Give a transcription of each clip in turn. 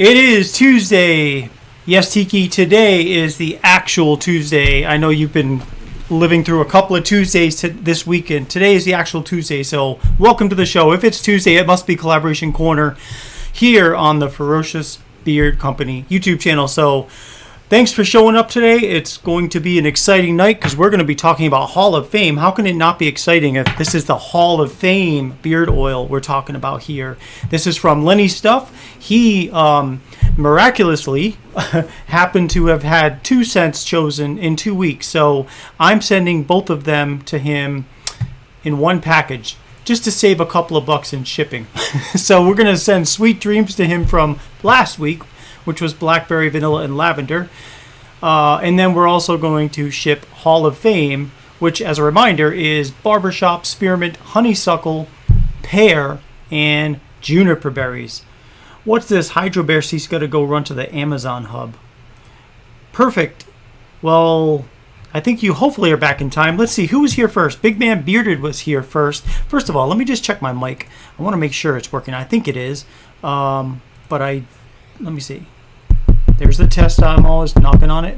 It is Tuesday. Yes, Tiki, today is the actual Tuesday. I know you've been living through a couple of Tuesdays this weekend. Today is the actual Tuesday, so welcome to the show. If it's Tuesday, it must be Collaboration Corner here on the Ferocious Beard Company YouTube channel. So thanks for showing up today. It's going to be an exciting night because we're going to be talking about Hall of Fame. How can it not be exciting if this is the Hall of Fame beard oil we're talking about here? This is from Lenny Stuff. He miraculously happened to have had 2 scents chosen in 2 weeks. So I'm sending both of them to him in one package just to save a couple of bucks in shipping. So we're going to send Sweet Dreams to him from last week, which was blackberry, vanilla, and lavender. And then we're also going to ship Hall of Fame, which, as a reminder, is Barbershop, Spearmint, Honeysuckle, Pear, and Juniper berries. What's this? Hydro Bear C's got to go run to the Amazon hub. Perfect. Well, I think you hopefully are back in time. Let's see, who was here first? Big Man Bearded was here first. First of all, let me just check my mic. I want to make sure it's working. I think it is. Let me see. There's the test. I'm always knocking on it.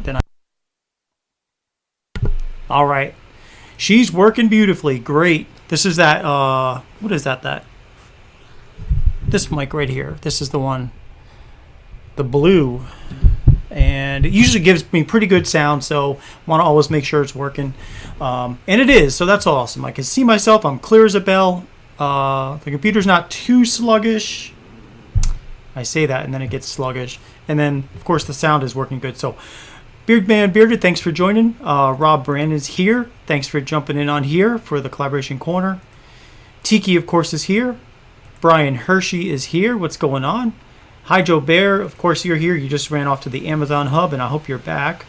All right. She's working beautifully. Great. This is that, what is that? This mic right here. This is the one. The blue. And it usually gives me pretty good sound, so I want to always make sure it's working. And it is, so that's awesome. I can see myself. I'm clear as a bell. The computer's not too sluggish. I say that and then it gets sluggish. And then, of course, the sound is working good. So, Beard Man Bearded, thanks for joining. Rob Brand is here. Thanks for jumping in on here for the Collaboration Corner. Tiki, of course, is here. Brian Hershey is here. What's going on? Hydro Bear, of course, you're here. You just ran off to the Amazon hub, and I hope you're back.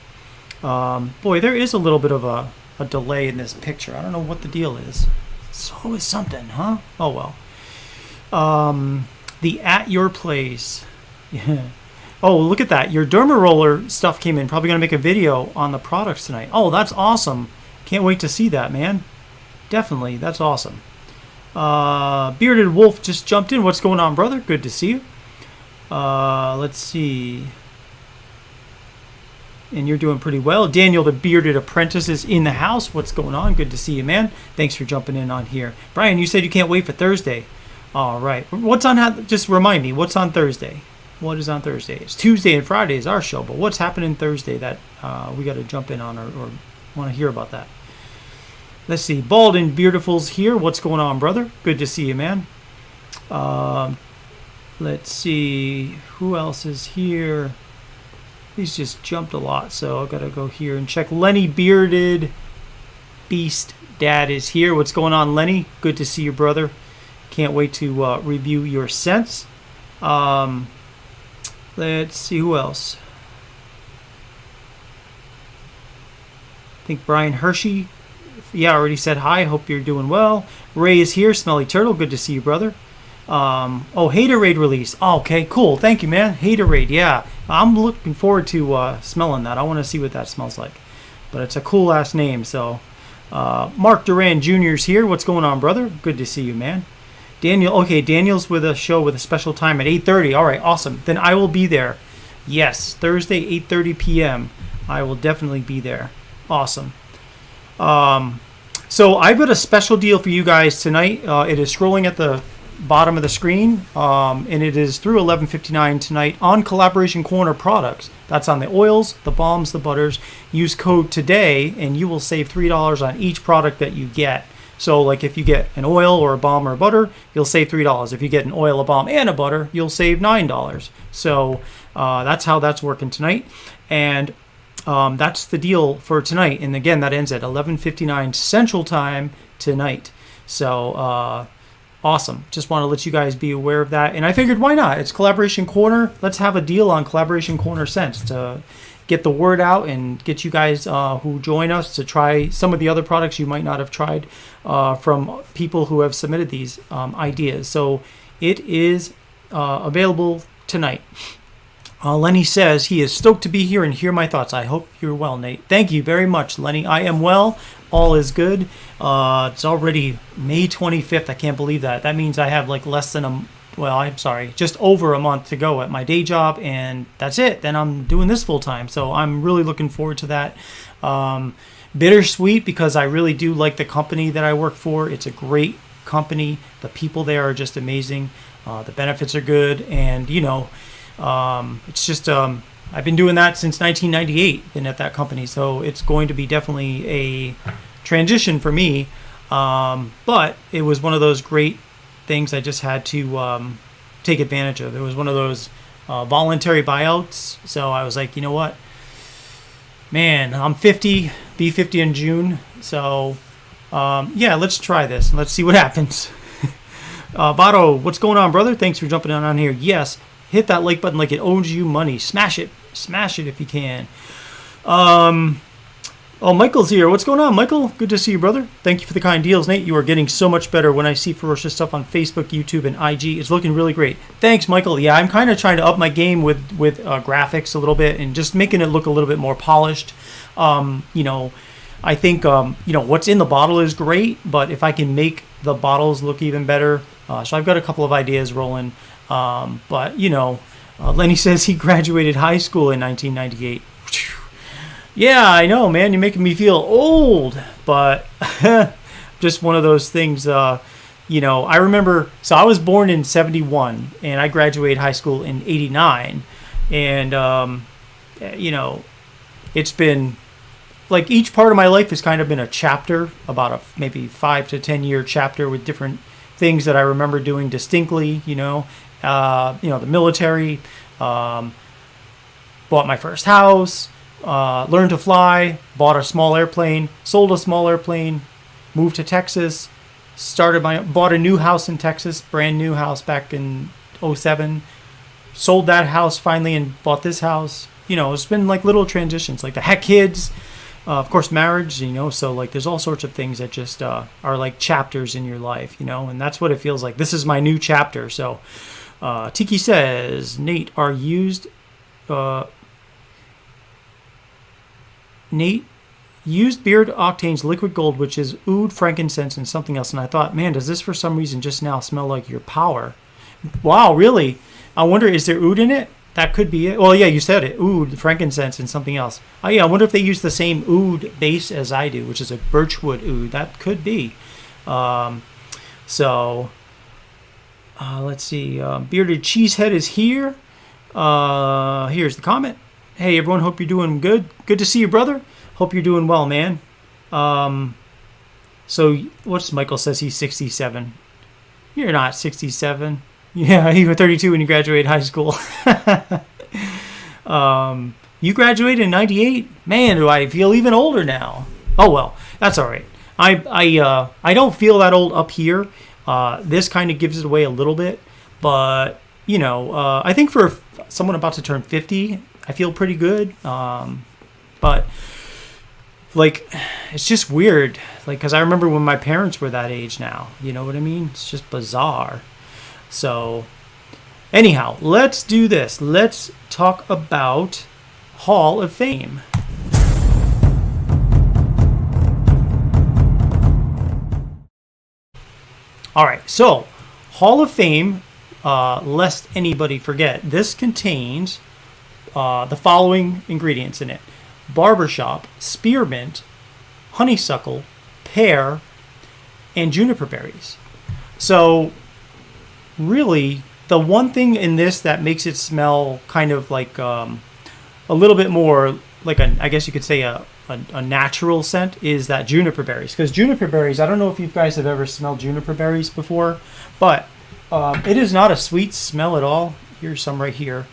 Boy, there is a little bit of a delay in this picture. I don't know what the deal is. It's always something, huh? Oh, well. The At Your Place. Yeah. Oh, look at that. Your Derma Roller stuff came in. Probably going to make a video on the products tonight. Oh, that's awesome. Can't wait to see that, man. Definitely. That's awesome. Bearded Wolf just jumped in. What's going on, brother? Good to see you. Let's see. And you're doing pretty well. Daniel, the Bearded Apprentice, is in the house. What's going on? Good to see you, man. Thanks for jumping in on here. Brian, you said you can't wait for Thursday. All right. What's on? Just remind me. What's on Thursday? What is on Thursday? It's Tuesday and Friday is our show, but what's happening Thursday that we got to jump in on or want to hear about that? Let's see. Bald and Beautiful's here. What's going on, brother? Good to see you, man. Let's see. Who else is here? He's just jumped a lot, so I've got to go here and check. Lenny Bearded Beast Dad is here. What's going on, Lenny? Good to see you, brother. Can't wait to review your scents. Let's see who else. I think Brian Hershey. Yeah, I already said hi. Hope you're doing well. Ray is here. Smelly Turtle. Good to see you, brother. Haterade release. Oh, okay, cool. Thank you, man. Haterade. Yeah, I'm looking forward to smelling that. I want to see what that smells like. But it's a cool ass name. So, Mark Duran Jr. is here. What's going on, brother? Good to see you, man. Daniel. Okay, Daniel's with a show with a special time at 8:30. All right, awesome. Then I will be there. Yes, Thursday, 8:30 p.m. I will definitely be there. Awesome. So I've got a special deal for you guys tonight. It is scrolling at the bottom of the screen, and it is through 11:59 tonight on Collaboration Corner products. That's on the oils, the balms, the butters. Use code TODAY, and you will save $3 on each product that you get. So, like, if you get an oil or a balm or a butter, you'll save $3. If you get an oil, a balm, and a butter, you'll save $9. So that's how that's working tonight. And that's the deal for tonight. And again, that ends at 11:59 Central Time tonight. So awesome. Just want to let you guys be aware of that. And I figured, why not? It's Collaboration Corner. Let's have a deal on Collaboration Corner scents to get the word out and get you guys who join us to try some of the other products you might not have tried from people who have submitted these ideas. So it is available tonight. Lenny says he is stoked to be here and hear my thoughts. I hope you're well, Nate. Thank you very much, Lenny. I am well. All is good. It's already May 25th. I can't believe that. That means I have like less than well, I'm sorry, just over a month to go at my day job, and that's it. Then I'm doing this full time. So I'm really looking forward to that. Bittersweet because I really do like the company that I work for. It's a great company. The people there are just amazing. The benefits are good, and it's just I've been doing that since 1998. Been at that company, so it's going to be definitely a transition for me. But it was one of those great things I just had to take advantage of. It was one of those voluntary buyouts. So I was like, you know what, man, I'm 50, be 50 in June. So yeah, let's try this and let's see what happens. Vado, what's going on, brother? Thanks for jumping on here. Yes, hit that like button like it owes you money. Smash it if you can. Oh, Michael's here. What's going on, Michael? Good to see you, brother. Thank you for the kind deals, Nate. You are getting so much better when I see Ferocious stuff on Facebook, YouTube, and IG. It's looking really great. Thanks, Michael. Yeah, I'm kind of trying to up my game with graphics a little bit and just making it look a little bit more polished. I think, what's in the bottle is great, but if I can make the bottles look even better. So I've got a couple of ideas rolling. Lenny says he graduated high school in 1998. Yeah, I know, man. You're making me feel old, but just one of those things. I remember. So I was born in '71, and I graduated high school in '89, and it's been like each part of my life has kind of been a chapter, about a maybe 5 to 10 year chapter with different things that I remember doing distinctly. The military, bought my first house. Learned to fly, bought a small airplane, sold a small airplane, moved to Texas, bought a new house in Texas, brand new house back in '07, sold that house finally and bought this house. It's been like little transitions, like had kids, of course, marriage, so like there's all sorts of things that just are like chapters in your life, and that's what it feels like. This is my new chapter. So Tiki says, Nate, used beard octanes liquid gold, which is oud, frankincense, and something else. And I thought, man, does this for some reason just now smell like your power? Wow, really? I wonder, is there oud in it? That could be it. Well, yeah, you said it. Oud, frankincense, and something else. Oh, yeah, I wonder if they use the same oud base as I do, which is a birchwood oud. That could be. Let's see. Bearded Cheesehead is here. Here's the comment. Hey, everyone, hope you're doing good. Good to see you, brother. Hope you're doing well, man. So what's Michael says he's 67. You're not 67. Yeah, you were 32 when you graduated high school. You graduated in 98? Man, do I feel even older now. Oh, well, that's all right. I don't feel that old up here. This kind of gives it away a little bit. But, I think for someone about to turn 50... I feel pretty good, but like it's just weird, like because I remember when my parents were that age now. You know what I mean? It's just bizarre. So anyhow, let's do this. Let's talk about Hall of Fame. All right, so Hall of Fame, lest anybody forget, this contains the following ingredients in it: Barbershop, Spearmint, Honeysuckle, Pear, and Juniper berries. So really, the one thing in this that makes it smell kind of like a little bit more like I guess you could say a natural scent is that juniper berries. Because juniper berries, I don't know if you guys have ever smelled juniper berries before, but it is not a sweet smell at all. Here's some right here.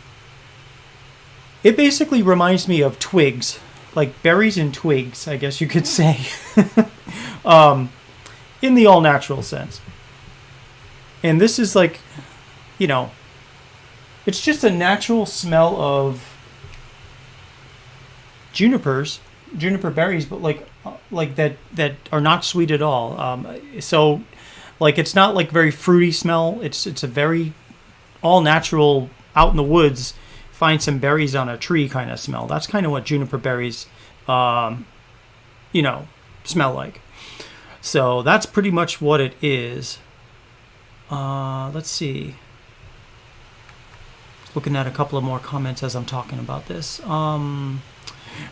It basically reminds me of twigs, like berries and twigs, I guess you could say, in the all-natural sense. And this is like, it's just a natural smell of juniper berries, but like that are not sweet at all. So, like, it's not like very fruity smell. It's a very all-natural, out in the woods, find some berries on a tree kind of smell. That's kind of what juniper berries, smell like. So that's pretty much what it is. Let's see. Looking at a couple of more comments as I'm talking about this.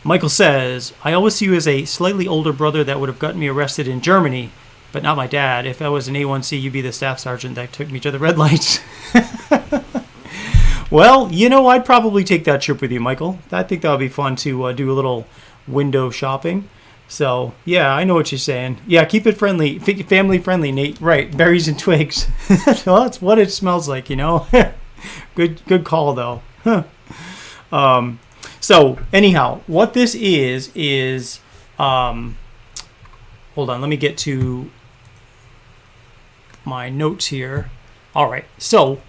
Michael says, I always see you as a slightly older brother that would have gotten me arrested in Germany, but not my dad. If I was an A1C, you'd be the staff sergeant that took me to the red lights. Well, you know, I'd probably take that trip with you, Michael. I think that would be fun to do a little window shopping. So, yeah, I know what you're saying. Yeah, keep it friendly, family friendly, Nate. Right, berries and twigs. Well, that's what it smells like, you know. Good call, though. So, anyhow, what this is, hold on, let me get to my notes here. All right, so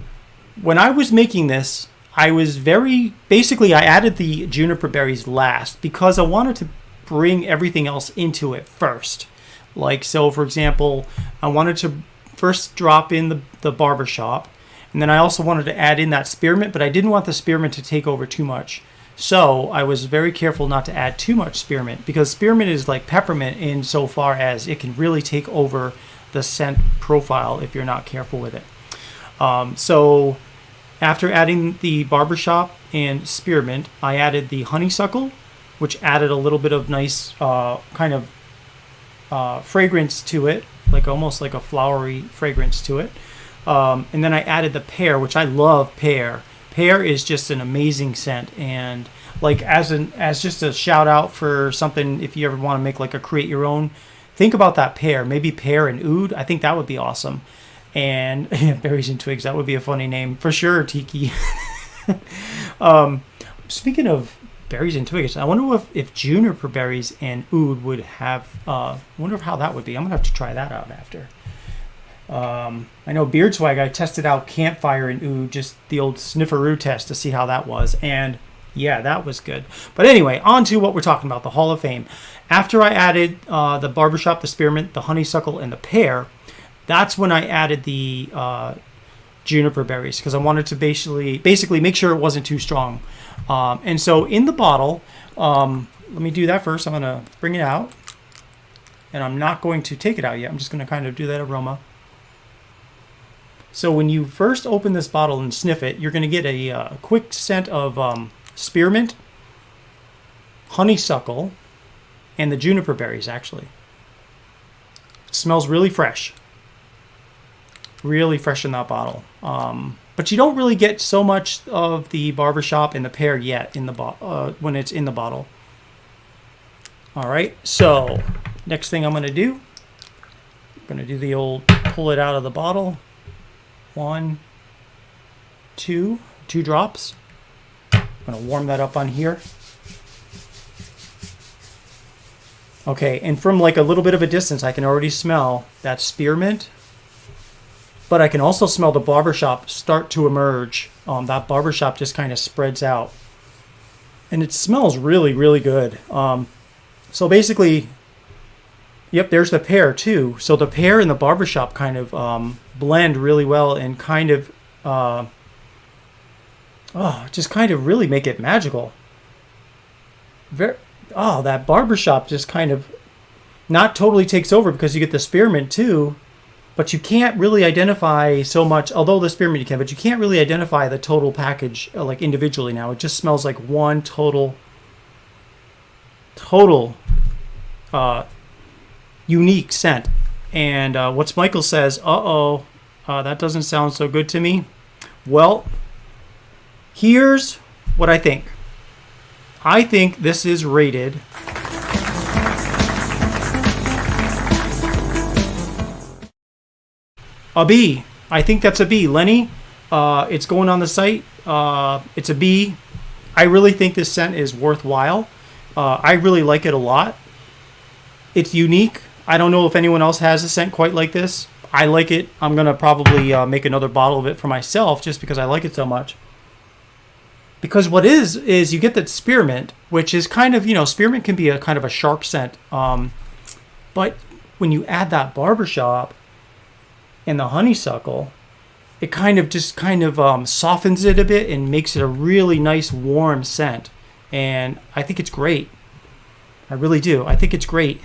when I was making this, I was basically I added the juniper berries last because I wanted to bring everything else into it first. Like, so for example, I wanted to first drop in the barbershop, and then I also wanted to add in that spearmint, but I didn't want the spearmint to take over too much. So I was very careful not to add too much spearmint, because spearmint is like peppermint in so far as it can really take over the scent profile if you're not careful with it. So after adding the barbershop and spearmint, I added the honeysuckle, which added a little bit of nice kind of fragrance to it, like almost like a flowery fragrance to it. And then I added the pear, which I love pear. Pear is just an amazing scent, and like as just a shout out for something, if you ever want to make like a create your own, think about that pear. Maybe pear and oud. I think that would be awesome. And berries and twigs, that would be a funny name for sure, Tiki. Speaking of berries and twigs, I wonder if juniper berries and oud would have. I wonder how that would be. I'm gonna have to try that out after. I know Beard Swag, I tested out campfire and oud, just the old snifferoo test to see how that was, and yeah, that was good. But anyway, on to what we're talking about, the Hall of Fame. After I added the barbershop, the spearmint, the honeysuckle, and the pear, that's when I added the juniper berries, because I wanted to basically make sure it wasn't too strong. And so in the bottle, let me do that first. I'm going to bring it out, and I'm not going to take it out yet. I'm just going to kind of do that aroma. So when you first open this bottle and sniff it, you're going to get a quick scent of spearmint, honeysuckle, and the juniper berries, actually. It smells really fresh. Really fresh in that bottle. But you don't really get so much of the barbershop and the pear yet in the when it's in the bottle. All right, so next thing I'm going to do, I'm going to do the old pull it out of the bottle. 1, 2 drops. I'm going to warm that up on here. Okay, and from like a little bit of a distance, I can already smell that spearmint, but I can also smell the barbershop start to emerge. That barbershop just kind of spreads out, and it smells really, really good. So basically, yep, there's the pear too. So the pear and the barbershop kind of blend really well and kind of, just kind of really make it magical. That barbershop just kind of not totally takes over, because you get the spearmint too, but you can't really identify so much, although the spearmint you can, but you can't really identify the total package like individually now. It just smells like one total unique scent. And what's Michael says, that doesn't sound so good to me. Well, here's what I think. I think this is rated a B. I think that's a B. Lenny, it's going on the site. It's a B. I really think this scent is worthwhile. I really like it a lot. It's unique. I don't know if anyone else has a scent quite like this. I like it. I'm going to probably make another bottle of it for myself just because I like it so much. Because what is you get that spearmint, which is kind of, spearmint can be a kind of a sharp scent. But when you add that barbershop and the honeysuckle, it kind of softens it a bit and makes it a really nice warm scent. And I think it's great. I really do. I think it's great.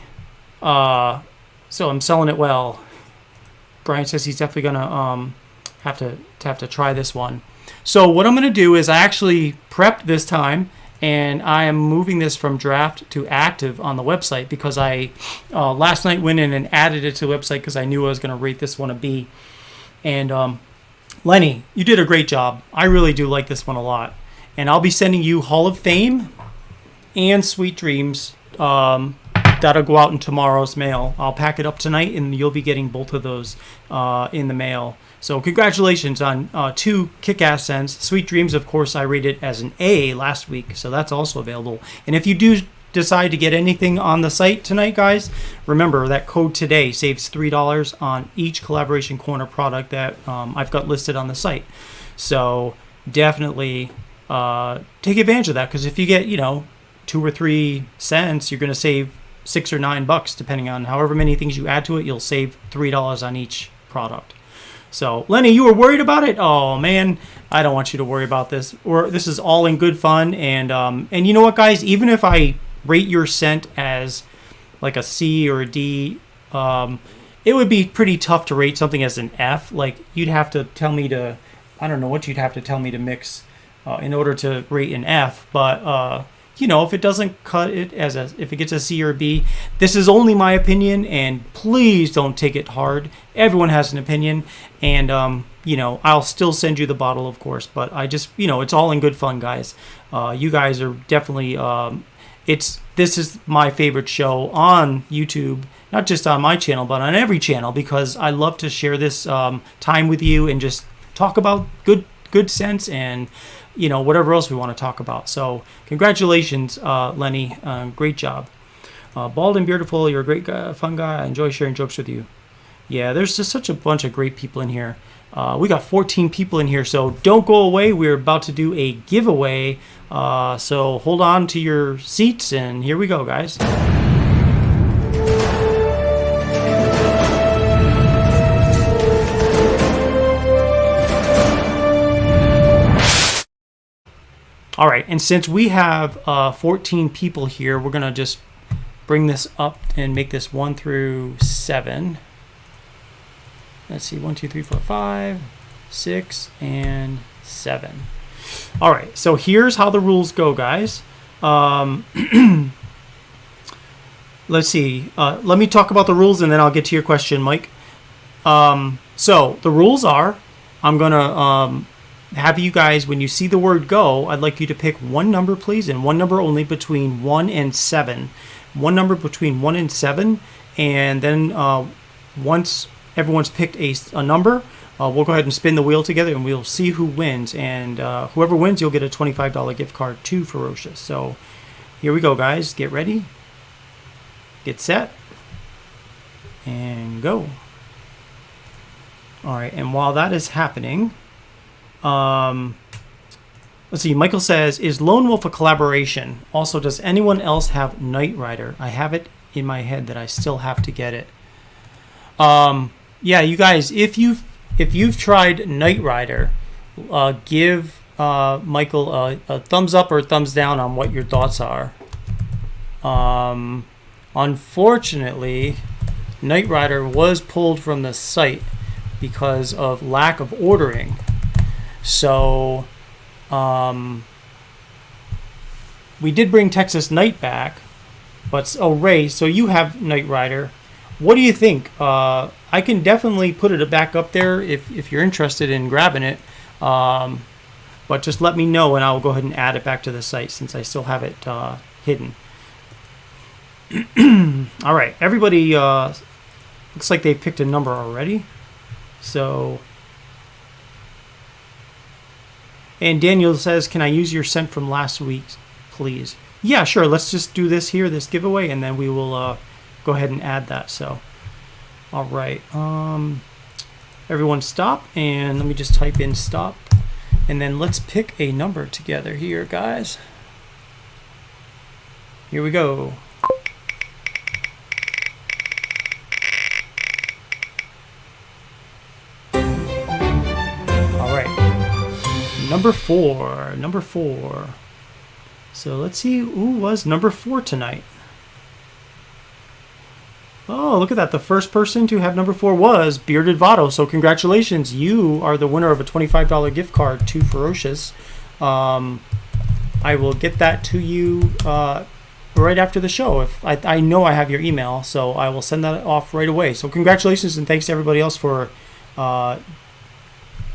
So I'm selling it well. Brian says he's definitely gonna have to try this one. So what I'm going to do is I actually prepped this time, and I am moving this from draft to active on the website because I last night went in and added it to the website because I knew I was going to rate this one a B. And Lenny, you did a great job. I really do like this one a lot. And I'll be sending you Hall of Fame and Sweet Dreams. That'll go out in tomorrow's mail. I'll pack it up tonight, and you'll be getting both of those in the mail. So congratulations on 2 kick-ass scents. Sweet Dreams, of course, I rated as an A last week, so that's also available. And if you do decide to get anything on the site tonight, guys, remember that code today saves $3 on each Collaboration Corner product that I've got listed on the site. So definitely take advantage of that, because if you get, 2 or 3 cents, you're going to save $6 or $9, depending on however many things you add to it. You'll save $3 on each product. So, Lenny, you were worried about it? Oh, man, I don't want you to worry about this. This is all in good fun. And you know what, guys? Even if I rate your scent as like a C or a D, it would be pretty tough to rate something as an F. Like, you'd have to tell me to, I don't know what you'd have to tell me to mix in order to rate an F. But, if it doesn't cut it if it gets a C or a B, this is only my opinion, and please don't take it hard. Everyone has an opinion, and I'll still send you the bottle, of course, but I just, it's all in good fun, guys. You guys are definitely, this is my favorite show on YouTube, not just on my channel, but on every channel, because I love to share this time with you and just talk about good sense and whatever else we want to talk about. So congratulations, Lenny. Great job. Bald and Beautiful, you're a great guy, fun guy. I enjoy sharing jokes with you. Yeah, there's just such a bunch of great people in here. We got 14 people in here, so don't go away. We're about to do a giveaway. So hold on to your seats, and here we go, guys. All right, and since we have 14 people here, we're going to just bring this up and make this 1 through 7. Let's see, 1, 2, 3, 4, 5, 6, and 7. All right, so here's how the rules go, guys. Let's see. Let me talk about the rules, and then I'll get to your question, Mike. So the rules are, I'm going to have you guys, when you see the word go, I'd like you to pick one number, please, and one number only between 1 and 7. One number between 1 and 7, and then once everyone's picked a number, we'll go ahead and spin the wheel together, and we'll see who wins. And whoever wins, you'll get a $25 gift card to Ferocious. So here we go, guys. Get ready. Get set. And go. All right, and while that is happening, let's see. Michael says, is Lone Wolf a collaboration? Also, does anyone else have Knight Rider? I have it in my head that I still have to get it. Yeah, you guys, if you've tried Knight Rider, give Michael a thumbs up or a thumbs down on what your thoughts are. Unfortunately, Knight Rider was pulled from the site because of lack of ordering. So we did bring Texas Night back, but Ray, so you have Knight Rider. What do you think? I can definitely put it back up there if you're interested in grabbing it. But just let me know, and I'll go ahead and add it back to the site since I still have it hidden. All right, everybody looks like they picked a number already. So, and Daniel says, can I use your scent from last week, please? Yeah, sure. Let's just do this here, this giveaway, and then we will go ahead and add that. So, all right. Everyone stop, and let me just type in stop, and then let's pick a number together here, guys. Here we go. Number four. So let's see who was number 4 tonight. Oh, look at that. The first person to have number 4 was Bearded Votto. So congratulations. You are the winner of a $25 gift card to Ferocious. I will get that to you right after the show. If I know I have your email, so I will send that off right away. So congratulations, and thanks to everybody else for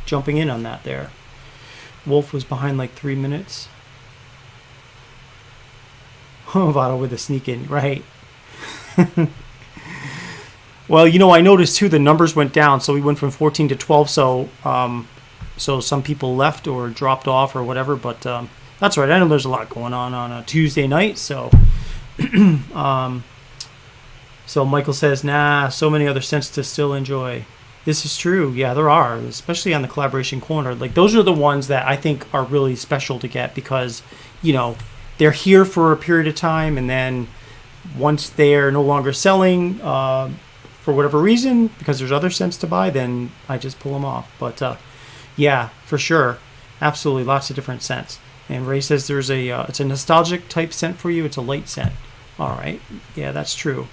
jumping in on that there. Wolf was behind like 3 minutes. Oh, Votto with a sneak in, right. Well, you know, I noticed too the numbers went down, so we went from 14 to 12. So some people left or dropped off or whatever, but that's right. I know there's a lot going on a Tuesday night. So, so Michael says, nah, so many other scents to still enjoy. This is true. Yeah, there are, especially on the collaboration corner. Like those are the ones that I think are really special to get because, you know, they're here for a period of time, and then once they're no longer selling for whatever reason, because there's other scents to buy, then I just pull them off. But yeah, for sure, absolutely, lots of different scents. And Ray says there's it's a nostalgic type scent for you. It's a light scent. All right, yeah, that's true.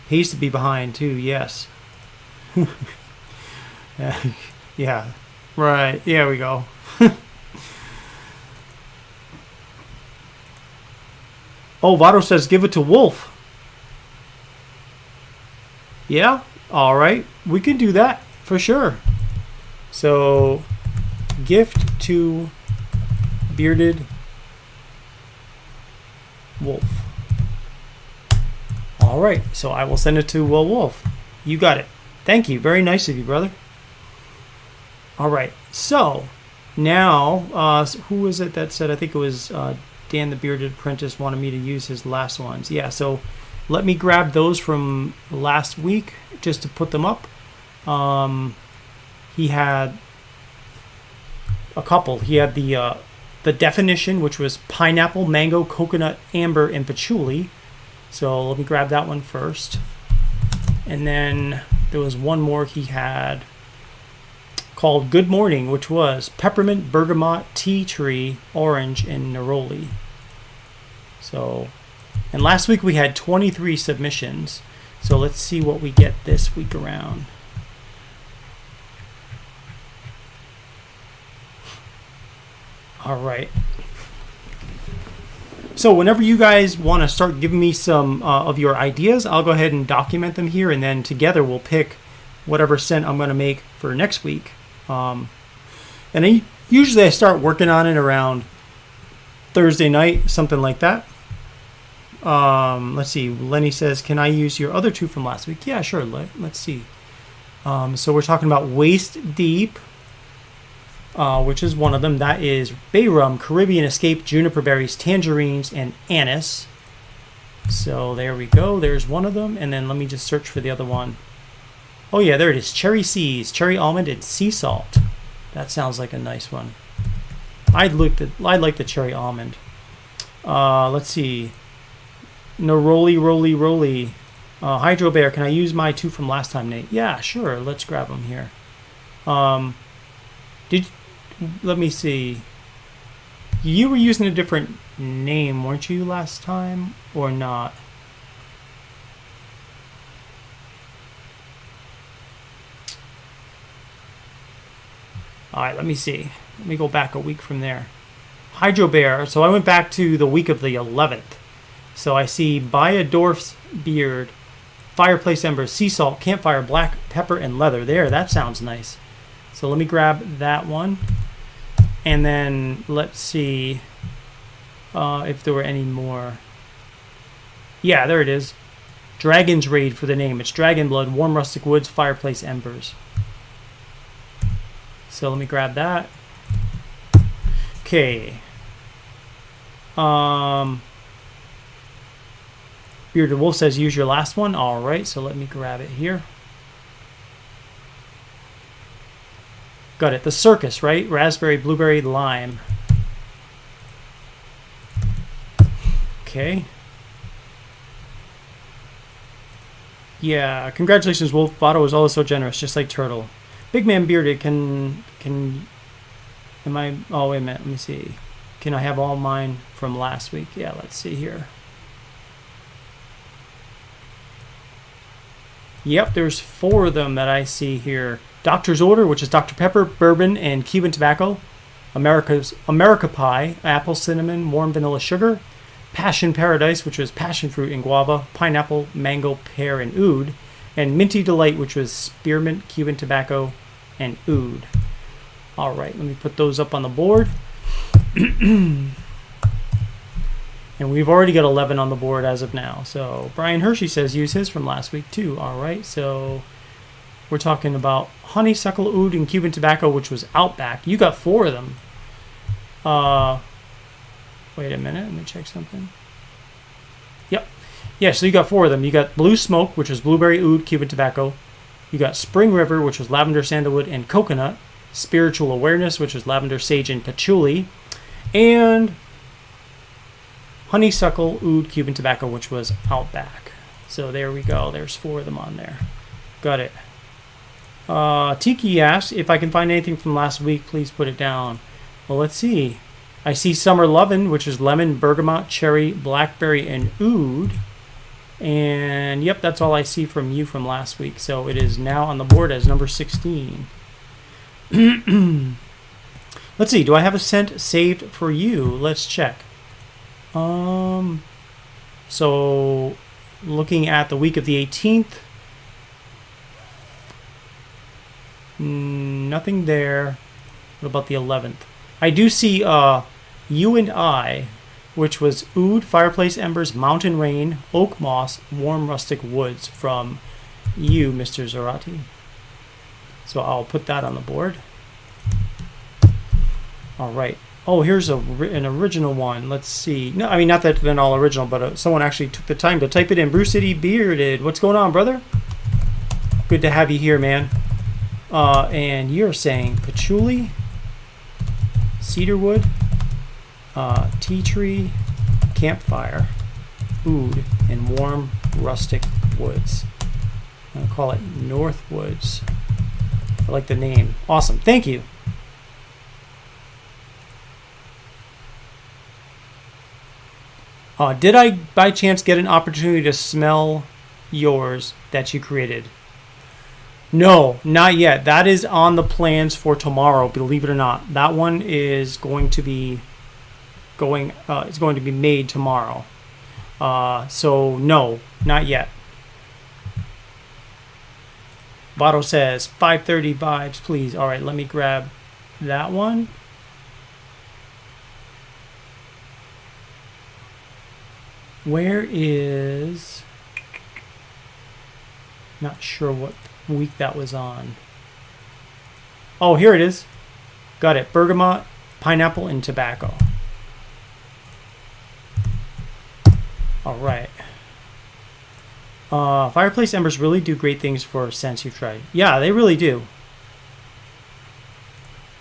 Pays to be behind too. Yes. Yeah. Right. There we go. Oh, Votto says give it to Wolf. Yeah, all right. We can do that for sure. So, gift to Bearded Wolf. All right, so I will send it to Wolf. You got it. Thank you. Very nice of you, brother. All right, so now, who was it that said, I think it was Dan the Bearded Apprentice wanted me to use his last ones. Yeah, so let me grab those from last week just to put them up. He had a couple. He had the definition, which was pineapple, mango, coconut, amber, and patchouli. So let me grab that one first. And then there was one more he had called Good Morning, which was peppermint, bergamot, tea tree, orange, and neroli. So, and last week we had 23 submissions. So let's see what we get this week around. All right. So whenever you guys want to start giving me some of your ideas, I'll go ahead and document them here, and then together we'll pick whatever scent I'm going to make for next week. And usually I start working on it around Thursday night, something like that. Let's see. Lenny says, can I use your other two from last week? Yeah, sure. Let's see. So we're talking about Waist Deep, which is one of them. That is Bay Rum, Caribbean Escape, Juniper Berries, Tangerines, and Anise. So there we go. There's one of them. And then let me just search for the other one. Oh, yeah, there it is. Cherry Seas, Cherry Almond, and Sea Salt. That sounds like a nice one. I like the Cherry Almond. Let's see. Neroli. Hydro Bear, can I use my two from last time, Nate? Yeah, sure. Let's grab them here. Let me see. You were using a different name, weren't you, last time, or not? All right, let me see. Let me go back a week from there. Hydro Bear. So I went back to the week of the 11th. So I see By a Dwarf's Beard, Fireplace Embers, Sea Salt, Campfire, Black Pepper, and Leather. There, that sounds nice. So let me grab that one. And then let's see if there were any more. Yeah, there it is. Dragon's Raid for the name. It's Dragon Blood, Warm Rustic Woods, Fireplace Embers. So let me grab that. Okay. Bearded Wolf says use your last one. All right, so let me grab it here. Got it. The Circus, right? Raspberry, blueberry, lime. Okay. Yeah, congratulations, Wolf. Votto is always so generous, just like Turtle. Big Man Bearded, am I, oh, wait a minute, let me see. Can I have all mine from last week? Yeah, let's see here. Yep, there's 4 of them that I see here. Doctor's Order, which is Dr. Pepper, bourbon, and Cuban tobacco. America Pie, apple, cinnamon, warm vanilla sugar. Passion Paradise, which was passion fruit and guava. Pineapple, mango, pear, and oud. And Minty Delight, which was spearmint, Cuban tobacco, and oud. All right, let me put those up on the board. And we've already got 11 on the board as of now. So Brian Hershey says use his from last week too. All right, so we're talking about honeysuckle, oud, and Cuban tobacco, which was Outback. You got 4 of them. Wait a minute, let me check something. Yep. Yeah, so you got 4 of them. You got Blue Smoke, which was blueberry, oud, Cuban tobacco. You got Spring River, which was lavender, sandalwood, and coconut. Spiritual Awareness, which was lavender, sage, and patchouli. And Honeysuckle, oud, Cuban tobacco, which was Outback. So there we go. There's 4 of them on there. Got it. Tiki asks, if I can find anything from last week, please put it down. Well, let's see. I see Summer Lovin', which is lemon, bergamot, cherry, blackberry, and oud. And yep, that's all I see from you from last week. So it is now on the board as number 16. Let's see. Do I have a scent saved for you? Let's check. So looking at the week of the 18th, nothing there. What about the 11th? I do see You and I, which was oud, fireplace embers, mountain rain, oak moss, warm rustic woods from you, Mr. Zarati. So I'll put that on the board. All right. Oh, here's an original one. Let's see. No, I mean, not that they're all original, but someone actually took the time to type it in. Bruce City Bearded. What's going on, brother? Good to have you here, man. And you're saying patchouli, cedarwood, tea tree, campfire, oud, and warm rustic woods. I'm going to call it North Woods. I like the name. Awesome. Thank you. Did I, by chance, get an opportunity to smell yours that you created? No, not yet. That is on the plans for tomorrow, believe it or not. That one is going to be made tomorrow. So, no, not yet. Votto says, 5:30 vibes, please. All right, let me grab that one. Where is... Not sure what week that was on. Oh, here it is. Got it. Bergamot, pineapple, and tobacco. All right. Fireplace embers really do great things for scents you've tried. Yeah, they really do.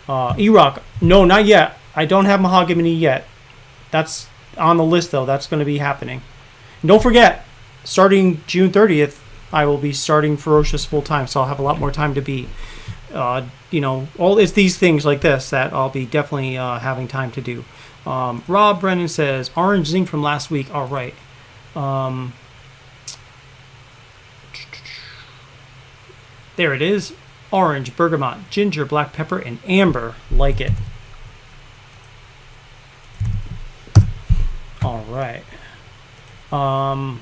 E-Rock. No, not yet. I don't have mahogany yet. That's on the list, though. That's going to be happening. And don't forget, starting June 30th, I will be starting Ferocious full time, so I'll have a lot more time to be, it's these things like this that I'll be definitely having time to do. Rob Brennan says, Orange Zing from last week. All right. There it is. Orange, bergamot, ginger, black pepper, and amber. Like it. All right.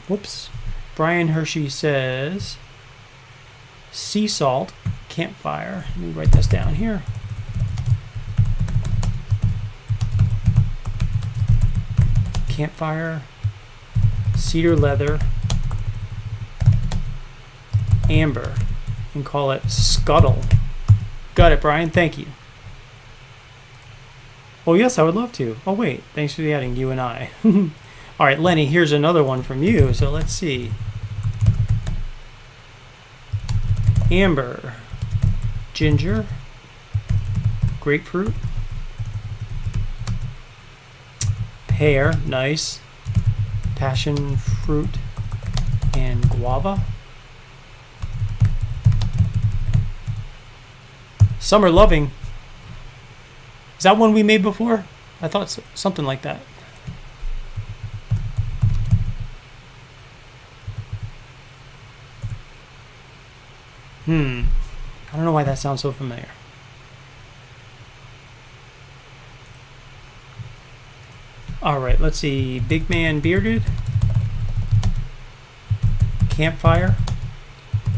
Whoops. Brian Hershey says sea salt, campfire. Let me write this down here. Campfire, cedar leather, amber, and call it Scuttle. Got it, Brian. Thank you. Oh, yes, I would love to. Oh, wait. Thanks for the adding, you and I. All right, Lenny, here's another one from you. So let's see. Amber, ginger, grapefruit, pear, nice, passion fruit, and guava. Summer Loving. Is that one we made before? I thought so, something like that. I don't know why that sounds so familiar. All right, let's see. Big man bearded. Campfire.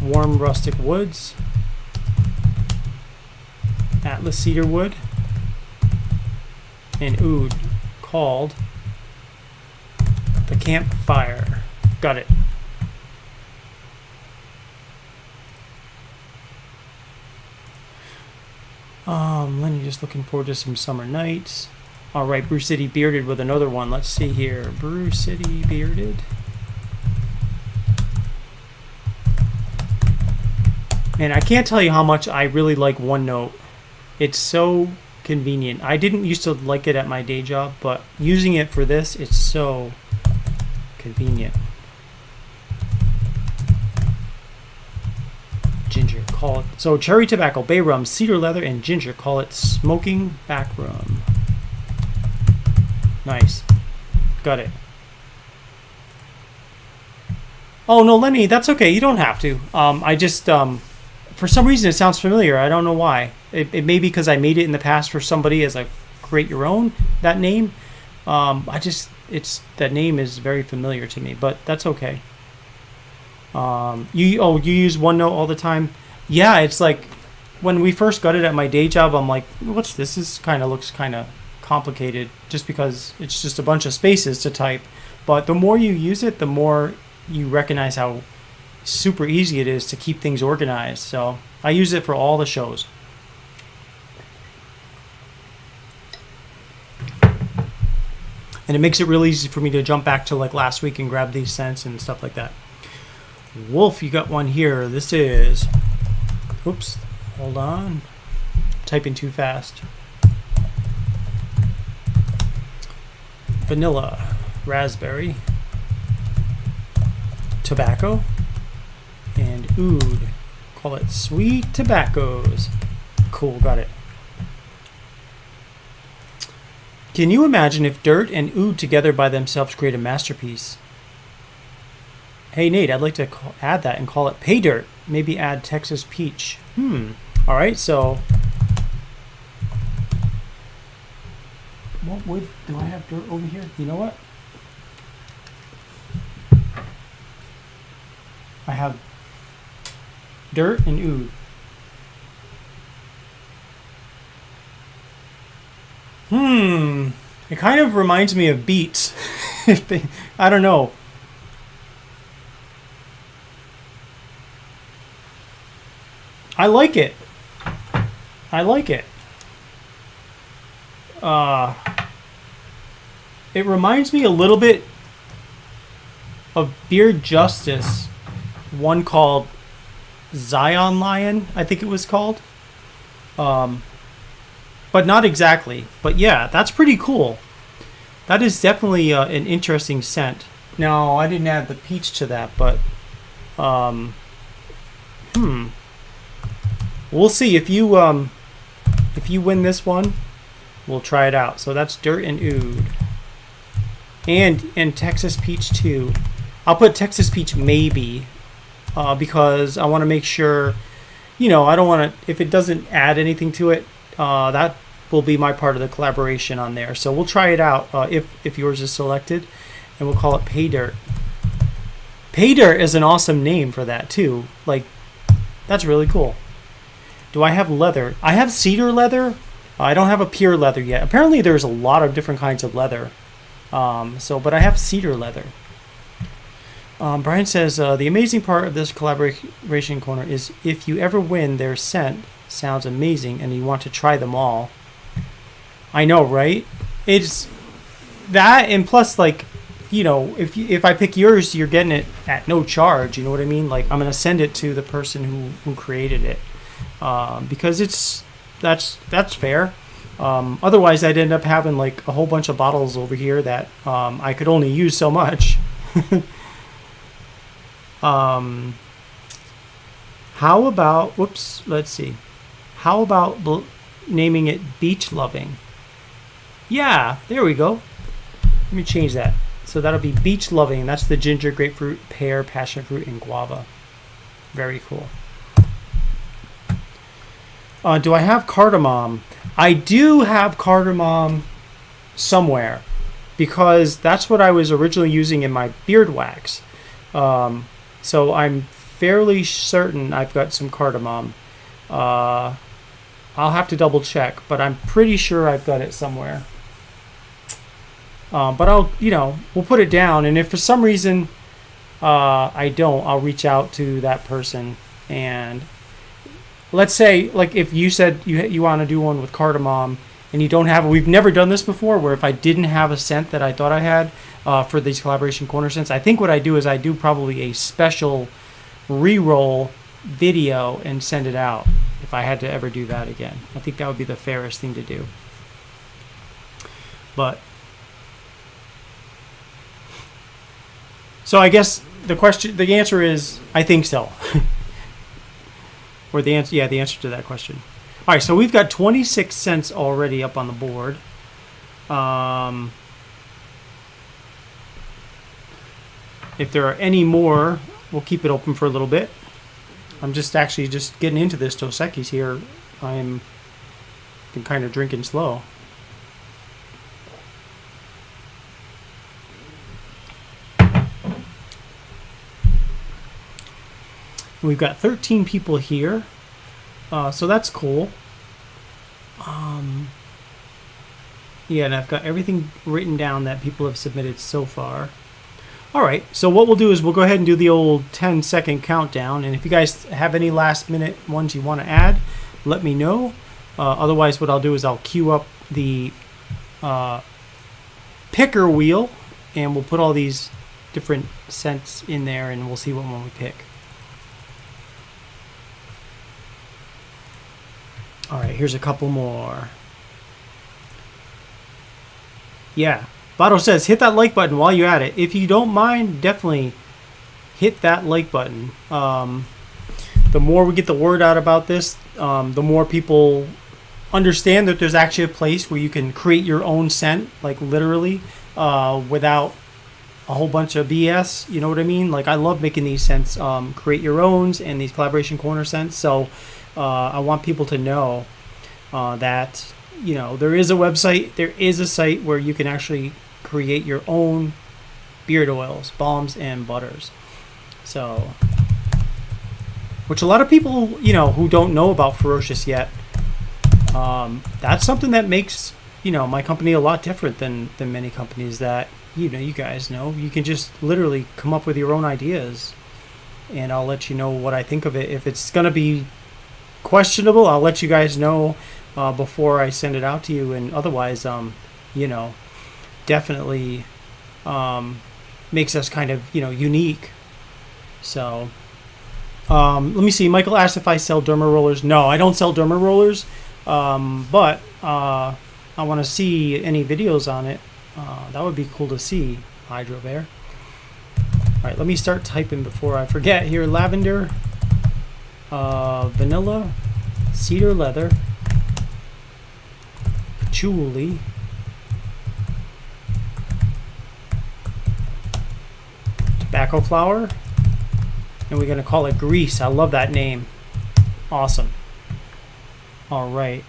Warm rustic woods. Atlas cedar wood. And oud called the campfire. Got it. Lenny just looking forward to some summer nights. All right, Brew City bearded with another one. Let's see here. Brew City bearded. And I can't tell you how much I really like OneNote. It's so convenient. I didn't used to like it at my day job, but using it for this, it's so convenient. Ginger, call it. So cherry tobacco, bay rum, cedar leather, and ginger. Call it smoking back rum. Nice. Got it. Oh, no, Lenny, that's okay. You don't have to. I just, for some reason, it sounds familiar. I don't know why. It may be because I made it in the past for somebody as a create your own, that name. That name is very familiar to me, but that's okay. You use OneNote all the time? Yeah, it's like when we first got it at my day job, I'm like, what's this? This looks kind of complicated just because it's just a bunch of spaces to type. But the more you use it, the more you recognize how super easy it is to keep things organized. So I use it for all the shows. And it makes it really easy for me to jump back to like last week and grab these scents and stuff like that. Wolf, you got one here. This is, oops, hold on, typing too fast. Vanilla, raspberry, tobacco, and oud. Call it sweet tobaccos. Cool, got it. Can you imagine if dirt and oud together by themselves create a masterpiece? Hey Nate, I'd like to add that and call it pay dirt. Maybe add Texas peach. All right, so what wood do I have dirt over here? You know what? I have dirt and oud. It kind of reminds me of beets. I don't know. I like it. I like it. It reminds me a little bit of Beard Justice, one called Zion Lion, I think it was called. But not exactly. But yeah, that's pretty cool. That is definitely an interesting scent. Now, I didn't add the peach to that, but we'll see if you win this one. We'll try it out. So that's dirt and oud, and Texas peach too. I'll put Texas peach maybe because I want to make sure. I don't want to. If it doesn't add anything to it, that will be my part of the collaboration on there. So we'll try it out if yours is selected, and we'll call it Pay Dirt. Pay Dirt is an awesome name for that too. Like, that's really cool. Do I have leather? I have cedar leather. I don't have a Pear leather yet. Apparently there's a lot of different kinds of leather. But I have cedar leather. Brian says, the amazing part of this collaboration corner is if you ever win, their scent sounds amazing and you want to try them all. I know, right? It's that, and plus, like, if I pick yours, you're getting it at no charge. You know what I mean? Like, I'm going to send it to the person who created it. Because that's fair. Otherwise, I'd end up having like a whole bunch of bottles over here that I could only use so much. How about, whoops, let's see. How about naming it Beach Loving? Yeah, there we go. Let me change that. So that'll be Beach Loving. That's the ginger, grapefruit, pear, passion fruit, and guava. Very cool. Do I have cardamom? I do have cardamom somewhere because that's what I was originally using in my beard wax. So I'm fairly certain I've got some cardamom. I'll have to double check, but I'm pretty sure I've got it somewhere. But we'll put it down, and if for some reason I don't, I'll reach out to that person. And let's say, like, if you said you want to do one with cardamom and you don't have it, we've never done this before, where if I didn't have a scent that I thought I had for these collaboration corner scents, I think what I do is I do probably a special re-roll video and send it out if I had to ever do that again. I think that would be the fairest thing to do. But so I guess the answer is I think so. Or the answer to that question. All right, so we've got 26 cents already up on the board. If there are any more, we'll keep it open for a little bit. I'm just getting into this Dos Equis here. I've been kind of drinking slow. We've got 13 people here, so that's cool. Yeah, and I've got everything written down that people have submitted so far. All right, so what we'll do is we'll go ahead and do the old 10-second countdown, and if you guys have any last-minute ones you want to add, let me know. Otherwise, what I'll do is I'll queue up the picker wheel, and we'll put all these different scents in there, and we'll see what one we pick. All right, here's a couple more. Yeah, Vado says, hit that like button while you're at it. If you don't mind, definitely hit that like button. The more we get the word out about this, the more people understand that there's actually a place where you can create your own scent, like literally, without a whole bunch of BS. You know what I mean? Like, I love making these scents, create your owns and these collaboration corner scents. So I want people to know that, there is a website, there is a site where you can actually create your own beard oils, balms, and butters. So, which a lot of people, who don't know about Ferocious yet, that's something that makes, my company a lot different than many companies that, you guys know. You can just literally come up with your own ideas, and I'll let you know what I think of it. If it's going to be questionable, I'll let you guys know before I send it out to you, and otherwise, definitely makes us kind of, unique. So, let me see. Michael asked if I sell derma rollers. No, I don't sell derma rollers, but I want to see any videos on it. That would be cool to see, Hydro Bear. All right, let me start typing before I forget here. Lavender, vanilla, cedar leather, patchouli, tobacco flower, and we're going to call it grease. I love that name. Awesome. All right.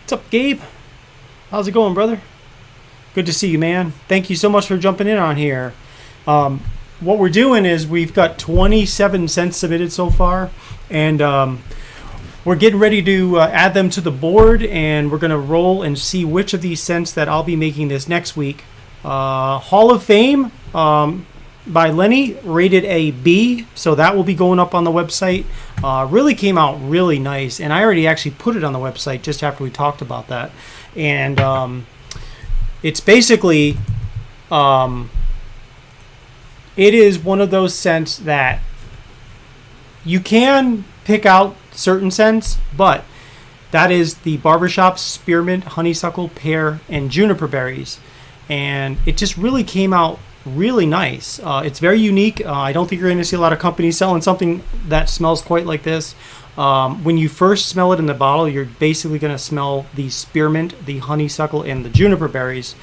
What's up, Gabe? How's it going, brother? Good to see you, man. Thank you so much for jumping in on here. What we're doing is we've got 27 scents submitted so far, and we're getting ready to add them to the board, and we're going to roll and see which of these scents that I'll be making this next week. Hall of Fame by Lenny, rated a B, so that will be going up on the website. Really came out really nice, and I already actually put it on the website just after we talked about that. And it's basically, it is one of those scents that you can pick out certain scents, but that is the Barbershop Spearmint, Honeysuckle, Pear, and Juniper berries. And it just really came out really nice. It's very unique. I don't think you're going to see a lot of companies selling something that smells quite like this. When you first smell it in the bottle, you're basically going to smell the spearmint, the honeysuckle, and the juniper berries.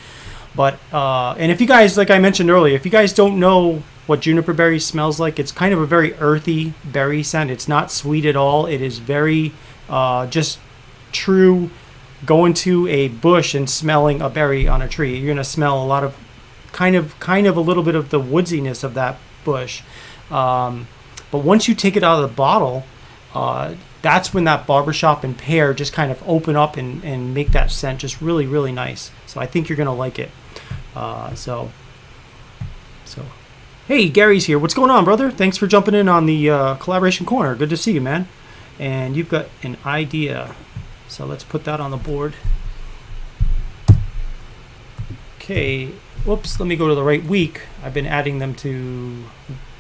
But and if you guys, like I mentioned earlier, if you guys don't know what juniper berry smells like. It's kind of a very earthy berry scent. It's not sweet at all. It is very just true going to a bush and smelling a berry on a tree. You're going to smell a lot of kind of a little bit of the woodsiness of that bush. But once you take it out of the bottle, that's when that Barbershop and Pear just kind of open up and make that scent just really, really nice. So I think you're going to like it. So hey, Gary's here. What's going on, brother? Thanks for jumping in on the collaboration corner. Good to see you, man. And you've got an idea. So let's put that on the board. Okay. Whoops. Let me go to the right week. I've been adding them to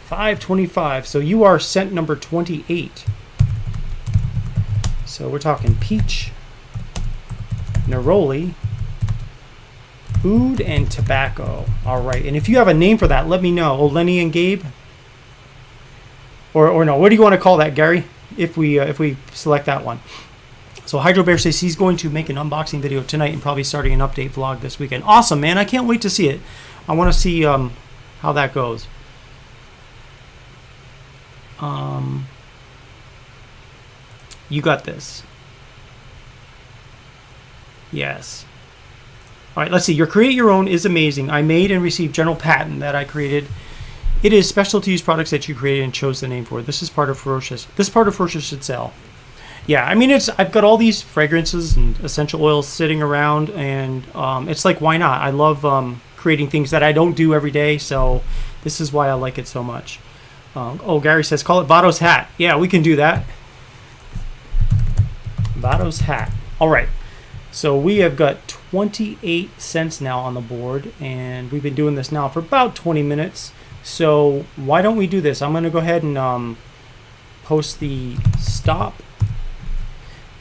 5/25. So you are scent number 28. So we're talking peach, neroli, oud, and tobacco. All right. And if you have a name for that, let me know. Oh, Lenny and Gabe? Or no, what do you want to call that, Gary? If we select that one. So Hydro Bear says he's going to make an unboxing video tonight and probably starting an update vlog this weekend. Awesome, man. I can't wait to see it. I want to see how that goes. You got this. Yes. All right, let's see. Your Create Your Own is amazing. I made and received general patent that I created. It is special to use products that you created and chose the name for. This is part of Ferocious. This part of Ferocious should sell. Yeah, I mean, I've got all these fragrances and essential oils sitting around, and it's like, why not? I love creating things that I don't do every day, so this is why I like it so much. Oh, Gary says, call it Vato's hat. Yeah, we can do that. Vato's hat. All right. So we have got 28 cents now on the board, and we've been doing this now for about 20 minutes. So why don't we do this? I'm going to go ahead and post the stop.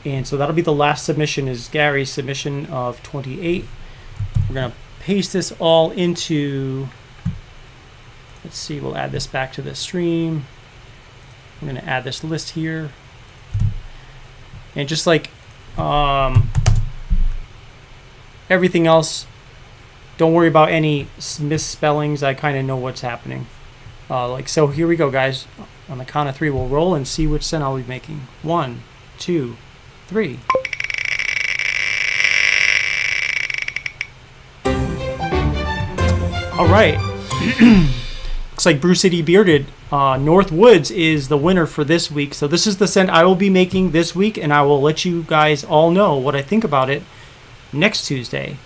And so that'll be the last submission, is Gary's submission of 28. We're going to paste this all into, let's see, we'll add this back to the stream. I'm going to add this list here. And just like everything else, don't worry about any misspellings. I kind of know what's happening. So here we go, guys. On the count of 3, we'll roll and see which scent I'll be making. 1, 2, 3. All right. Looks like Brew City Bearded North Woods is the winner for this week. So this is the scent I will be making this week, and I will let you guys all know what I think about it next Tuesday.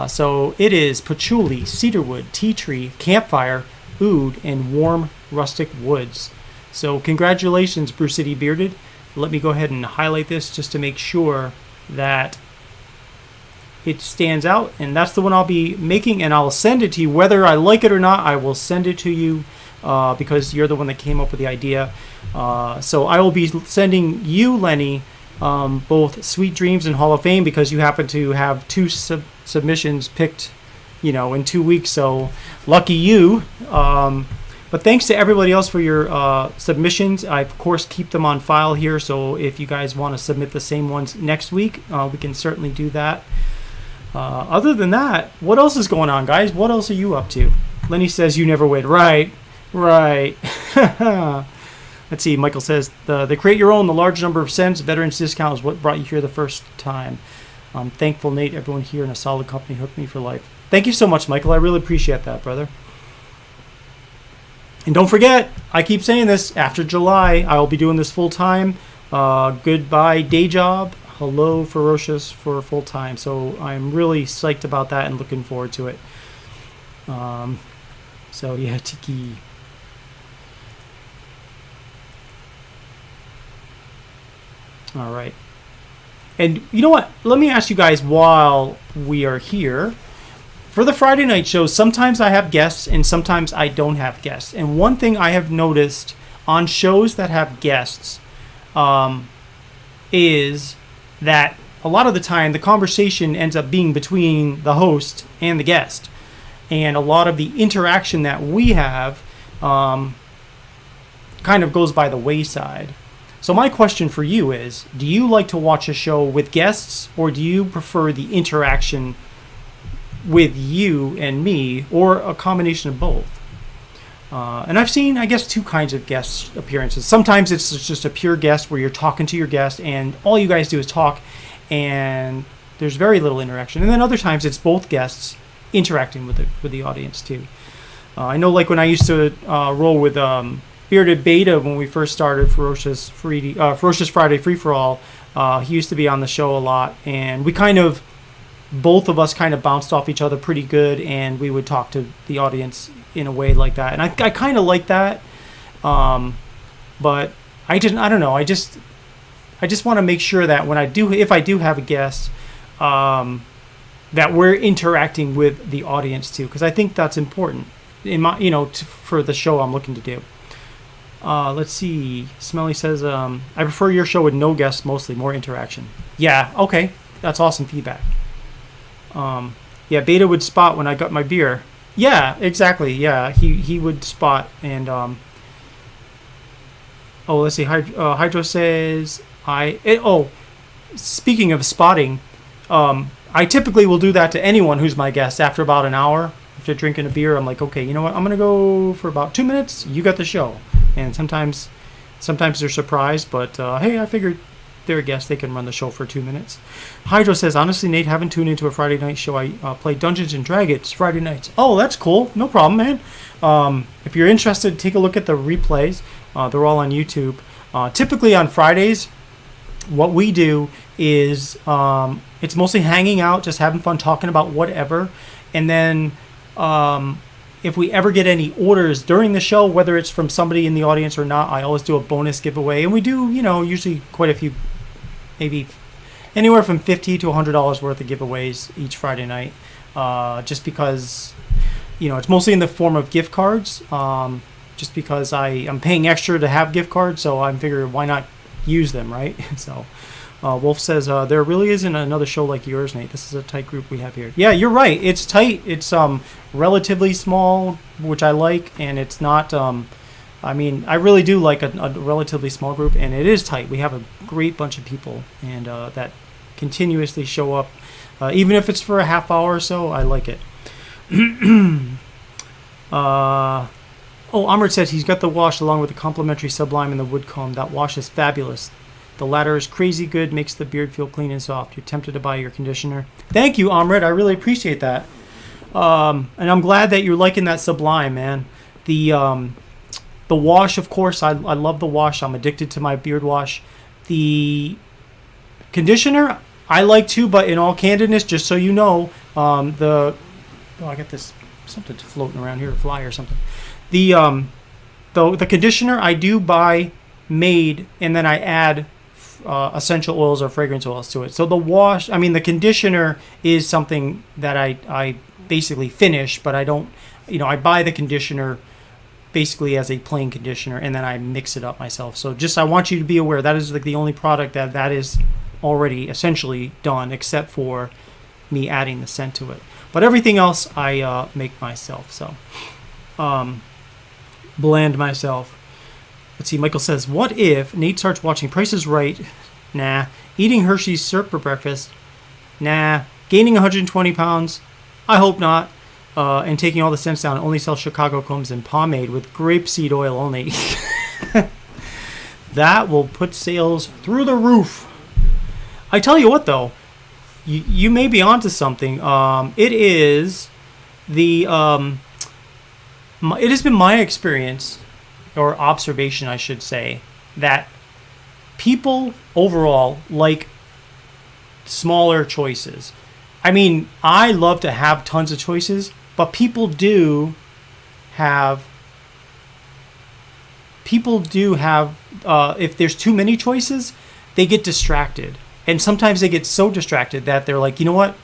So it is patchouli, cedarwood, tea tree, campfire, oud, and warm rustic woods. So congratulations, Brew City Bearded. Let me go ahead and highlight this just to make sure that it stands out. And that's the one I'll be making, and I'll send it to you. Whether I like it or not, I will send it to you because you're the one that came up with the idea. So I will be sending you, Lenny, both Sweet Dreams and Hall of Fame, because you happen to have 2 submissions picked, in 2 weeks. So lucky you. But thanks to everybody else for your submissions. I, of course, keep them on file here. So if you guys want to submit the same ones next week, we can certainly do that. Other than that, what else is going on, guys? What else are you up to? Lenny says you never wait. Right. Let's see. Michael says the Create Your Own, the large number of cents, veterans discount is what brought you here the first time. I'm thankful, Nate. Everyone here in a solid company hooked me for life. Thank you so much, Michael. I really appreciate that, brother. And don't forget, I keep saying this, after July, I will be doing this full time. Goodbye, day job. Hello, Ferocious for full time. So I'm really psyched about that and looking forward to it. So yeah, Tiki. All right. And you know what? Let me ask you guys while we are here. For the Friday night shows, sometimes I have guests and sometimes I don't have guests. And one thing I have noticed on shows that have guests is that a lot of the time the conversation ends up being between the host and the guest. And a lot of the interaction that we have kind of goes by the wayside. So my question for you is, do you like to watch a show with guests, or do you prefer the interaction with you and me, or a combination of both? And I've seen, I guess, two kinds of guest appearances. Sometimes it's just a pure guest where you're talking to your guest and all you guys do is talk and there's very little interaction. And then other times it's both guests interacting with the audience too. I know, like when I used to roll with Bearded Beta when we first started Ferocious Friday Free for All. He used to be on the show a lot, and both of us kind of bounced off each other pretty good, and we would talk to the audience in a way like that. And I kind of like that, but I don't know. I just want to make sure that if I do have a guest, that we're interacting with the audience too, because I think that's important in my, for the show I'm looking to do. Let's see. Smelly says, I prefer your show with no guests, mostly more interaction. Yeah, okay. That's awesome feedback. Yeah, Beta would spot when I got my beer. Yeah, exactly. Yeah, he would spot. And, let's see. Hydro says, speaking of spotting, I typically will do that to anyone who's my guest after about an hour. After drinking a beer, I'm like, okay, you know what? I'm going to go for about 2 minutes. You got the show. And sometimes they're surprised, but hey, I figured they're a guest. They can run the show for 2 minutes. Hydro says, honestly, Nate, haven't tuned into a Friday night show. I play Dungeons and Dragons Friday nights. Oh, that's cool. No problem, man. If you're interested, take a look at the replays. They're all on YouTube. Typically on Fridays, what we do is it's mostly hanging out, just having fun, talking about whatever. And then if we ever get any orders during the show, whether it's from somebody in the audience or not, I always do a bonus giveaway. And we do, usually quite a few, maybe anywhere from $50 to $100 worth of giveaways each Friday night. Just because, it's mostly in the form of gift cards. Just because I'm paying extra to have gift cards, so I'm figuring why not use them, right? So Wolf says, there really isn't another show like yours, Nate. This is a tight group we have here. Yeah, you're right. It's tight. It's relatively small, which I like, and it's not... I really do like a relatively small group, and it is tight. We have a great bunch of people, and that continuously show up. Even if it's for a half hour or so, I like it. Amrit says he's got the wash along with the complimentary Sublime and the wood comb. That wash is fabulous. The latter is crazy good, makes the beard feel clean and soft. You're tempted to buy your conditioner. Thank you, Amrit. I really appreciate that. And I'm glad that you're liking that Sublime, man. The wash, of course, I love the wash. I'm addicted to my beard wash. The conditioner, I like too, but in all candidness, just so you know, I got this something floating around here, a fly or something. The conditioner I do buy made, and then I add essential oils or fragrance oils to it. So the conditioner is something that I basically finish, but I don't, I buy the conditioner basically as a plain conditioner, and then I mix it up myself. So I want you to be aware that is like the only product that is already essentially done, except for me adding the scent to it. But everything else I make myself. So blend myself. Let's see, Michael says, what if Nate starts watching Price is Right? Nah. Eating Hershey's syrup for breakfast? Nah. Gaining 120 pounds? I hope not. And taking all the scents down, only sell Chicago combs and pomade with grapeseed oil only. That will put sales through the roof. I tell you what, though. You may be onto something. It is the... it has been my experience, or observation I should say, that people overall like smaller choices. I love to have tons of choices, but people do have if there's too many choices, they get distracted. And sometimes they get so distracted that they're like, you know what?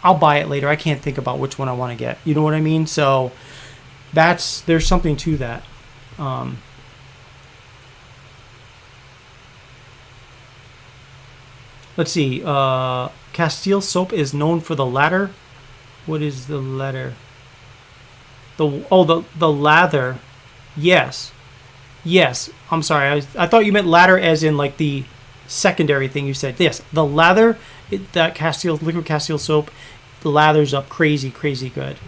I'll buy it later. I can't think about which one I want to get. You know what I mean? So there's something to that. Let's see. Castile soap is known for the lather. What is the lather? The lather. Yes. I'm sorry. I thought you meant lather as in like the secondary thing you said. Yes, the lather. That liquid Castile soap, the lathers up crazy good.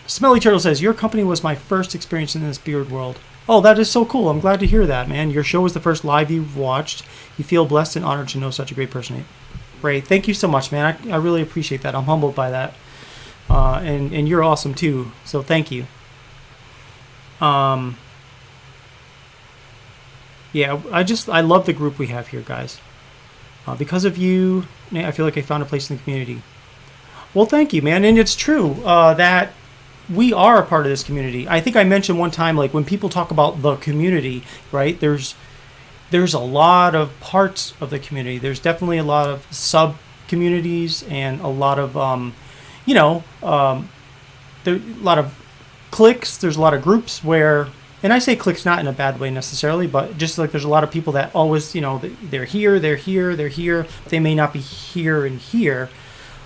Smelly Turtle says, your company was my first experience in this beard world. Oh, that is so cool. I'm glad to hear that, man. Your show was the first live you've watched. You feel blessed and honored to know such a great person. Ray, thank you so much, man. I really appreciate that. I'm humbled by that. And you're awesome, too. So thank you. Yeah, I love the group we have here, guys. Because of you, I feel like I found a place in the community. Well, thank you, man. And it's true that we are a part of this community. I think I mentioned one time, like when people talk about the community, right? There's a lot of parts of the community. There's definitely a lot of sub communities and a lot of there a lot of cliques. There's a lot of groups where, and I say cliques not in a bad way necessarily, but just like there's a lot of people that always, they're here. They may not be here and here.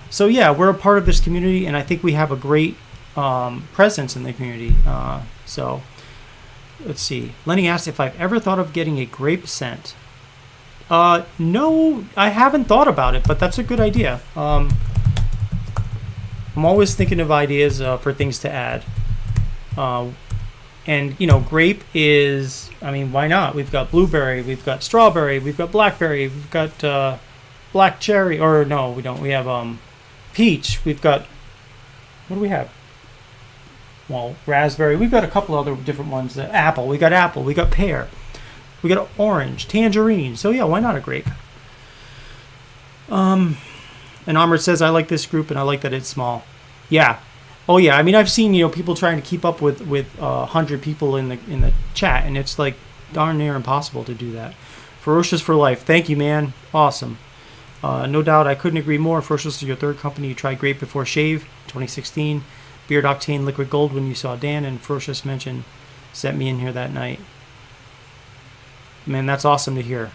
So yeah, we're a part of this community, and I think we have a great presence in the community. So let's see. Lenny asked if I've ever thought of getting a grape scent. No, I haven't thought about it, but that's a good idea. I'm always thinking of ideas for things to add. And grape is, why not? We've got blueberry, we've got strawberry, we've got blackberry, we've got black cherry, or no, we don't. We have peach. We've got, what do we have? Well, raspberry. We've got a couple other different ones. Apple. We got pear. We got orange, tangerine. So yeah, why not a grape? And Amrit says, I like this group and I like that it's small. Yeah. Oh yeah. I've seen people trying to keep up with 100 people in the chat, and it's like darn near impossible to do that. Ferocious for life. Thank you, man. Awesome. No doubt, I couldn't agree more. Ferocious is your third company. You tried Grape before Shave, 2016. Beard Octane Liquid Gold when you saw Dan, and Ferocious mentioned sent me in here that night. Man, that's awesome to hear.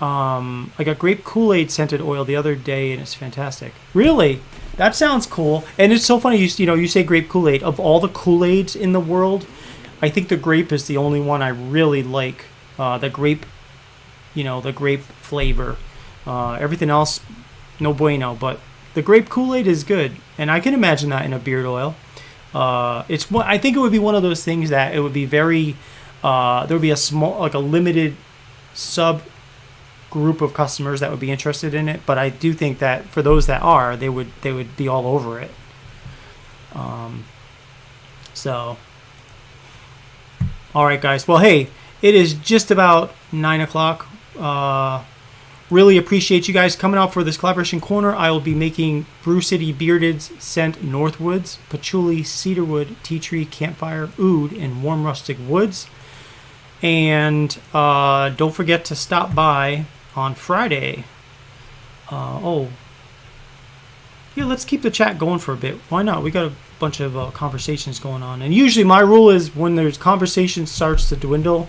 I got grape Kool-Aid scented oil the other day, and it's fantastic. Really? That sounds cool. And it's so funny, you say grape Kool-Aid. Of all the Kool-Aids in the world, I think the grape is the only one I really like. The grape flavor. Everything else, no bueno. But the grape Kool-Aid is good, and I can imagine that in a beard oil. I think it would be one of those things that it would be very. There would be a small, like a limited sub group of customers that would be interested in it. But I do think that for those that are, they would be all over it. So, all right, guys. Well, hey, it is just about 9 o'clock. Really appreciate you guys coming out for this collaboration corner. I will be making Brew City Bearded's scent Northwoods, Patchouli, Cedarwood, Tea Tree, Campfire, Oud, and Warm Rustic Woods. And don't forget to stop by on Friday. Yeah, let's keep the chat going for a bit. Why not? We got a bunch of conversations going on. And usually my rule is when there's conversation starts to dwindle,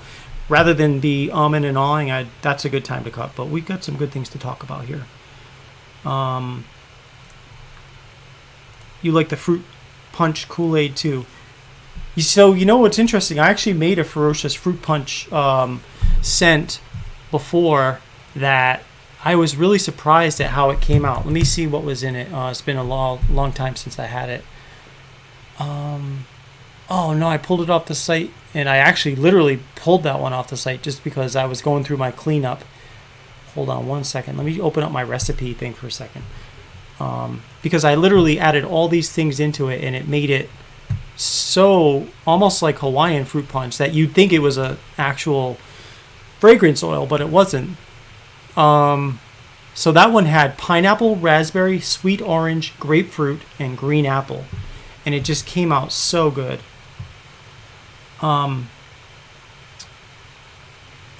rather than be umming and awing, that's a good time to cut. But we've got some good things to talk about here. You like the fruit punch Kool-Aid too. So you know what's interesting? I actually made a Ferocious fruit punch scent before that. I was really surprised at how it came out. Let me see what was in it. It's been a long time since I had it. Oh no, I pulled it off the site, and I actually literally pulled that one off the site just because I was going through my cleanup. Hold on one second. Let me open up my recipe thing for a second. Because I literally added all these things into it, and it made it so almost like Hawaiian fruit punch that you'd think it was a actual fragrance oil, but it wasn't. So that one had pineapple, raspberry, sweet orange, grapefruit, and green apple, and it just came out so good.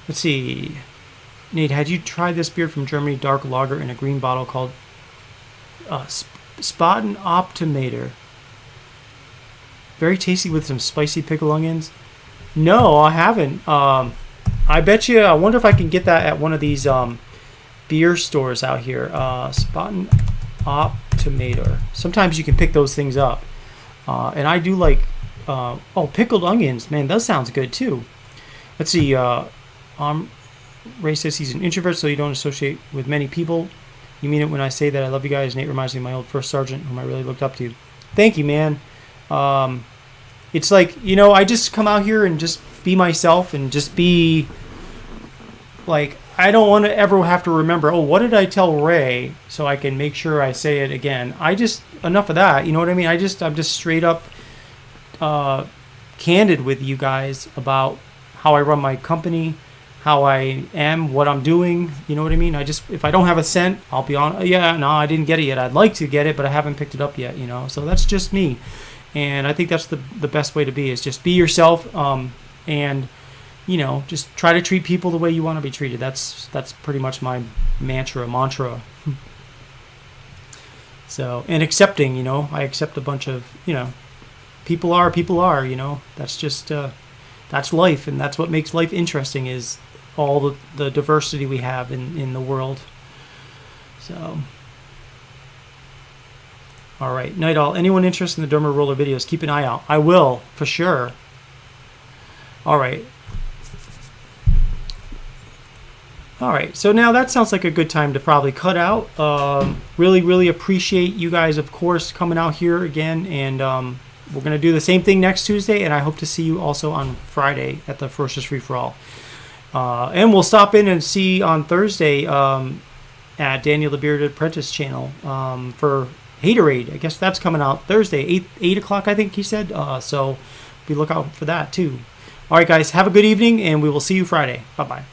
Let's see. Nate, had you tried this beer from Germany, dark lager in a green bottle called Spaten Optimator? Very tasty with some spicy pickled onions. No, I haven't. I bet you. I wonder if I can get that at one of these beer stores out here. Spaten Optimator. Sometimes you can pick those things up, and I do like. Pickled onions, man, that sounds good too. Let's see. Ray says he's an introvert, so you don't associate with many people. You mean it when I say that I love you guys. Nate reminds me of my old first sergeant, whom I really looked up to. Thank you, man. It's like, I just come out here and just be myself and just be like, I don't want to ever have to remember, oh, what did I tell Ray, so I can make sure I say it again. Enough of that. You know what I mean? I'm just straight up candid with you guys about how I run my company, how I am, what I'm doing. You know what I mean? If I don't have a cent, I'll be on. Yeah, no, I didn't get it yet. I'd like to get it, but I haven't picked it up yet. So that's just me, and I think that's the best way to be, is just be yourself, and just try to treat people the way you want to be treated. That's pretty much my mantra. So, and accepting. I accept a bunch of people are. That's just that's life, and that's what makes life interesting, is all the diversity we have in the world. So, all right, Night Owl. Anyone interested in the Derma Roller videos, keep an eye out. I will, for sure. All right. So now that sounds like a good time to probably cut out. Really, really appreciate you guys, of course, coming out here again, and we're going to do the same thing next Tuesday, and I hope to see you also on Friday at the Ferocious Free-For-All. And we'll stop in and see on Thursday at Daniel the Bearded Apprentice channel for Haterade. I guess that's coming out Thursday, 8 o'clock, I think he said. So be look out for that, too. All right, guys, have a good evening, and we will see you Friday. Bye-bye.